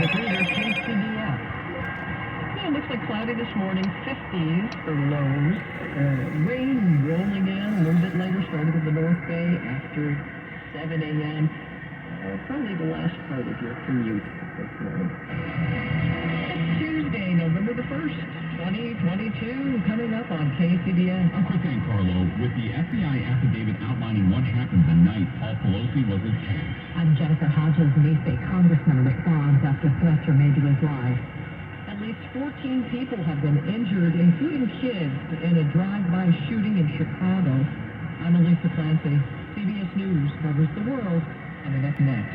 quickly, your KCBS. Yeah, it looks like cloudy this morning, 50s for lows. Rain rolling in a little bit later, started in the North Bay after 7 a.m. Probably the last part of your commute this morning. Tuesday, November the 1st, 2022, coming up on KCBS. A quick thing, Carlo. With the FBI affidavit outlining what happened the night Paul Pelosi was attacked. I'm Jennifer Hodges. An East Bay congressman responds after threats are made to his life. At least 14 people have been injured, including kids, in a drive-by shooting in Chicago. I'm Elisa Clancy. CBS News covers the world, coming up next.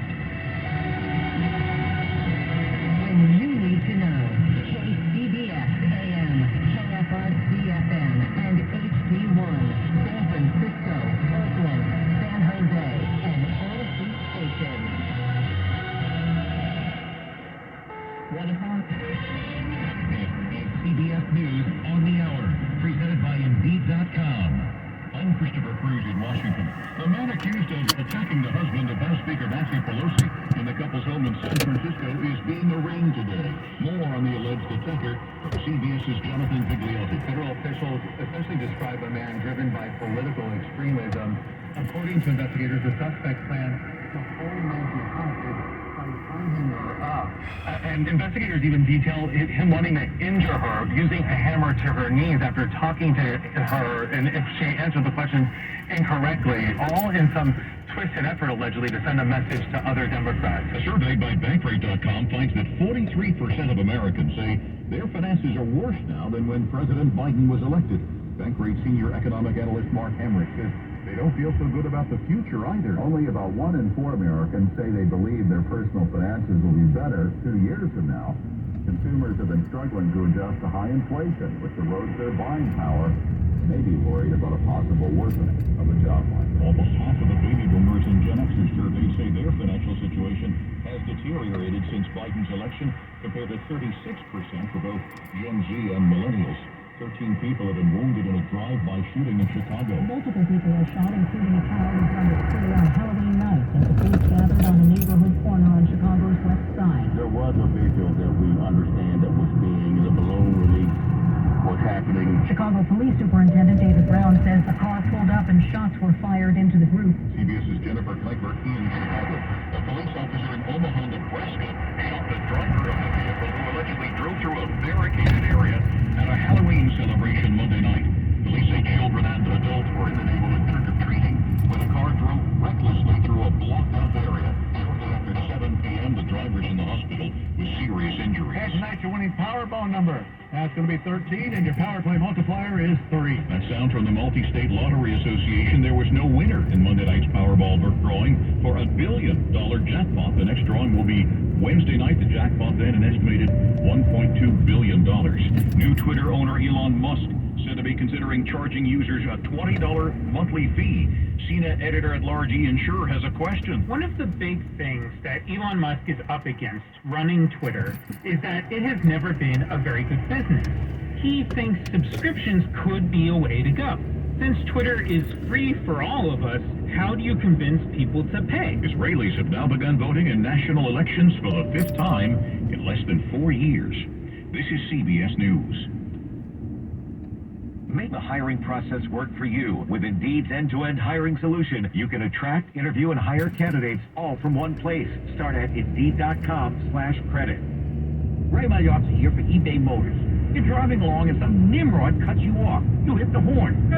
When you need to know, KCBS AM, KFRC FM, and HD1, San Francisco, Oakland, San Jose, and all these stations. 1 o'clock. CBS News on the Hour, presented by Indeed.com. I'm Christopher Cruz in Washington. The man accused of attacking the husband of House Speaker Nancy Pelosi in the couple's home in San Francisco is being arraigned today. More on the alleged attacker from CBS's Jonathan Vigliotti. Federal officials essentially describe a man driven by political extremism. According to investigators, the suspect planned to hold Nancy hostage by tying her up. And investigators even detail him wanting to injure her, using a hammer to her knees after talking to her, and if she answered the question incorrectly, all in some twisted effort, allegedly, to send a message to other Democrats. A survey by Bankrate.com finds that 43% of Americans say their finances are worse now than when President Biden was elected. Bankrate senior economic analyst Mark Hamrick says they don't feel so good about the future either. Only about 1 in 4 Americans say they believe their personal finances will be better 2 years from now. Consumers have been struggling to adjust to high inflation, which erodes their buying power, and may be worried about a possible worsening of the job market. Almost half of the baby boomers and Gen Xers surveyed say their financial situation has deteriorated since Biden's election, compared to 36% for both Gen Z and millennials. 13 people have been wounded in a drive-by shooting in Chicago. Multiple people are shot, including a child who found a tree on Halloween night as the police gathered on a neighborhood corner on Chicago's west side. There was a video that we understand that was being the balloon release was happening. Chicago Police Superintendent David Brown says the car pulled up and shots were fired into the group. CBS's Jennifer Kleiber in Chicago. A police officer in Omaha, Nebraska, shot the driver of the vehicle who allegedly drove through a barricaded area at a Halloween celebration Monday night. Police say children and adults were in the neighborhood trick-or-treating when the car drove recklessly through a blocked-off area. Shortly after 7 p.m., the driver's in the hospital with serious injuries. Hey, tonight's your winning Powerball number. That's going to be 13, and your Power Play multiplier is 3. That sound from the Multi-State Lottery Association. There was no winner in Monday night's Powerball drawing for $1 billion jackpot. The next drawing will be Wednesday night. The jackpot then an estimated $1.2 billion. New Twitter owner Elon Musk said to be considering charging users a $20 monthly fee. CNET editor-at-large Ian Scher has a question. One of the big things that Elon Musk is up against running Twitter is that it has never been a very good business. He thinks subscriptions could be a way to go. Since Twitter is free for all of us, how do you convince people to pay? Israelis have now begun voting in national elections for the 5th time in less than 4 years. This is CBS News. Make the hiring process work for you. With Indeed's end-to-end hiring solution, you can attract, interview, and hire candidates all from one place. Start at Indeed.com/credit. Ray Magliozzi here for eBay Motors. You're driving along and some nimrod cuts you off. You hit the horn.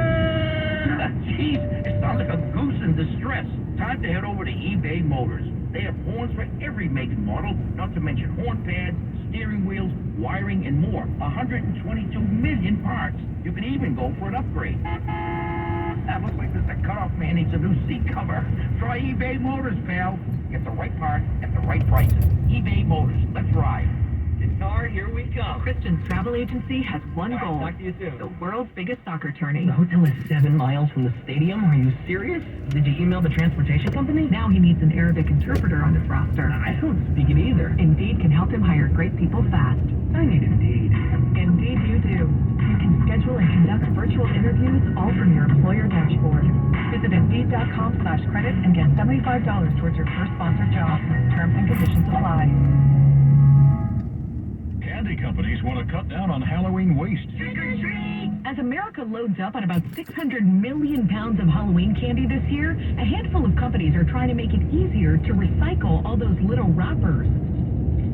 Jeez, it sounds like a goose in distress. Time to head over to eBay Motors. They have horns for every make and model, not to mention horn pads, steering wheels, wiring, and more. 122 million parts. You can even go for an upgrade. That looks like the cutoff man needs a new seat cover. Try eBay Motors, pal. Get the right part at the right prices. eBay Motors. Let's ride. Guitar, here we come. Christian's travel agency has one goal. Talk to you soon. The world's biggest soccer tourney. The hotel is 7 miles from the stadium. Are you serious? Did you email the transportation company? Now he needs an Arabic interpreter on his roster. I don't speak it either. Indeed can help him hire great people fast. I need Indeed. Indeed you do. You can schedule and conduct virtual interviews all from your employer dashboard. Visit Indeed.com/credit and get $75 towards your first sponsored job. Terms and conditions apply. Families want to cut down on Halloween waste. As America loads up on about 600 million pounds of Halloween candy this year, a handful of companies are trying to make it easier to recycle all those little wrappers.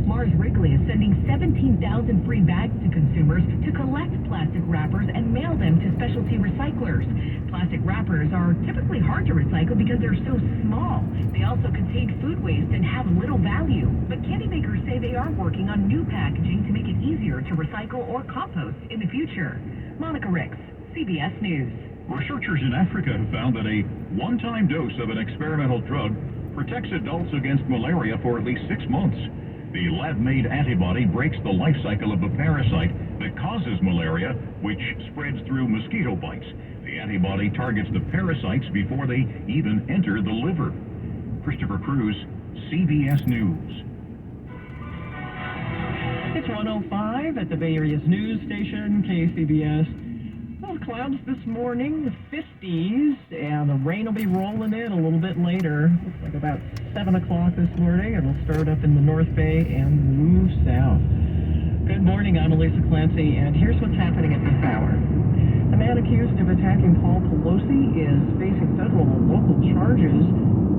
Mars Wrigley is sending 17,000 free bags to consumers to collect plastic wrappers and mail them to specialty recyclers. Plastic wrappers are typically hard to recycle because they're so small. They also contain food waste and have little value. But candy makers say they are working on new packaging to make it easier to recycle or compost in the future. Monica Ricks, CBS News. Researchers in Africa have found that a one-time dose of an experimental drug protects adults against malaria for at least 6 months. The lab-made antibody breaks the life cycle of the parasite that causes malaria, which spreads through mosquito bites. The antibody targets the parasites before they even enter the liver. Christopher Cruz, CBS News. It's 1:05 at the Bay Area's news station, KCBS. Well, clouds this morning, 50s, and the rain will be rolling in a little bit later. Looks like about 7 o'clock this morning. It'll start up in the North Bay and move south. Good morning, I'm Elisa Clancy, and here's what's happening at this hour. The man accused of attacking Paul Pelosi is facing federal and local charges.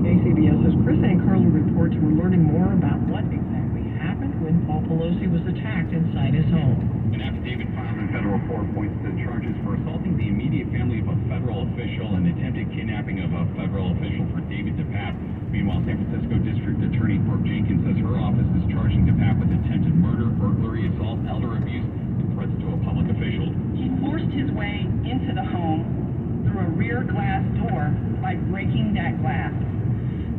KCBS's Chris Ancarlo reports we're learning more about what exactly happened when Paul Pelosi was attacked inside his home. An affidavit filed in federal court points to charges for assaulting the immediate family of a federal official and attempted kidnapping of a federal official for David DePape. Meanwhile, San Francisco District Attorney Brooke Jenkins says her office is charging DePape with attempted murder, burglary, assault, elder abuse, and threats to a public official. He forced his way into the home through a rear glass door by breaking that glass.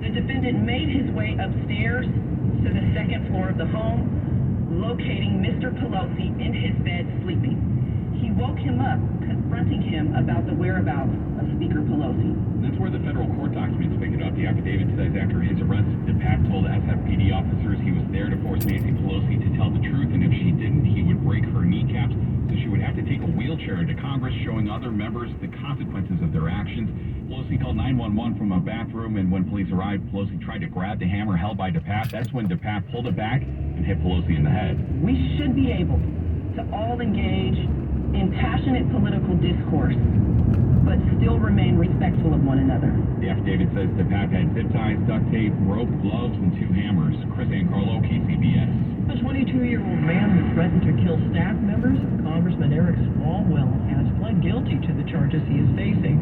The defendant made his way upstairs to the second floor of the home, locating Mr. Pelosi in his bed sleeping. He woke him up, confronting him about the whereabouts of Speaker Pelosi. That's where the federal court documents pick it up. The affidavit says after his arrest, DePape told SFPD officers he was there to force Nancy Pelosi to tell the truth, and if she didn't, he would break her kneecaps, so she would have to take a wheelchair into Congress, showing other members the consequences of their actions. Pelosi called 911 from a bathroom, and when police arrived, Pelosi tried to grab the hammer held by DePape. That's when DePape pulled it back and hit Pelosi in the head. We should be able to all engage in passionate political discourse, but still remain respectful of one another. The affidavit says DePape had zip ties, duct tape, rope, gloves, and 2 hammers. Chris Ancarlo, KCBS. A 22-year-old man who threatened to kill staff members of Congressman Eric Swalwell has pled guilty to the charges he is facing.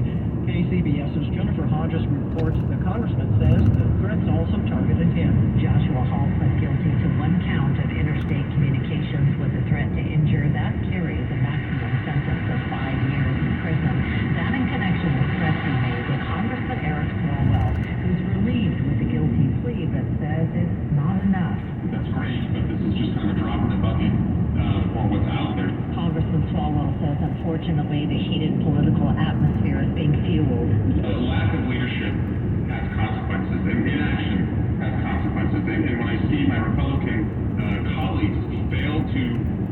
KCBS's Jennifer Hodges reports the congressman says the threats also targeted him. Joshua Hall pled guilty to 1 count of interstate communications with a threat to injure. That carries a maximum sentence of 5 years in prison. That in connection with threats he made to Congressman Eric Swalwell, who's relieved with the guilty plea but says it's not enough. That's great, but this is just kind of a drop in the bucket for what's out there. Congressman Swalwell says unfortunately the heated political atmosphere is being fueled. A lack of leadership has consequences, and inaction has consequences. And when I see my Republican colleagues fail to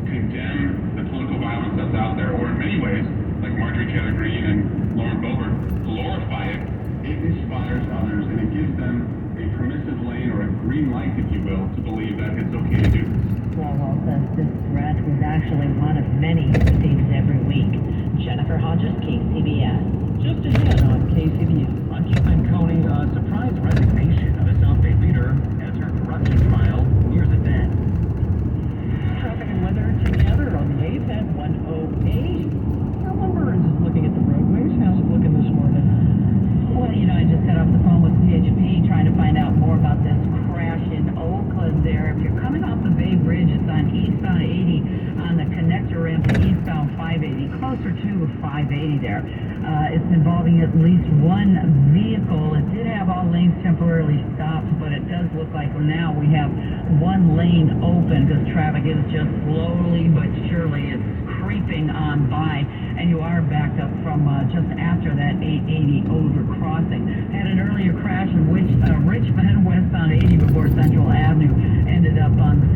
condemn the political violence that's out there, or in many ways, like Marjorie Taylor Greene and Lauren Boebert, glorify it, it inspires others, and it gives them a permissive lane or a green light, if you will, to believe that it's okay to do this. Swalwell says this threat was actually one of many he receives every week. Jennifer Hodges, KCBS. Just ahead on KCBS. Occupant County surprise resignation of a South Bay leader as her corruption file nears its end. Traffic and weather together on the 8th at 1:08. Carolyn Burns is looking at the roadways. How's it looking this morning? Well, I just got off the phone with CHP trying to find out more about this crash in Oakland there. If you're coming off the Bay Bridge, it's on eastbound 80 on the connector ramp to eastbound 580, closer to 580 there. It's involving at least 1 vehicle. It did have all lanes temporarily stopped, but it does look like now we have 1 lane open because traffic is just slowly but surely it's creeping on by, and you are backed up from just after that 880 over crossing. Had an earlier crash in Richmond westbound 80 before Central Avenue ended up on the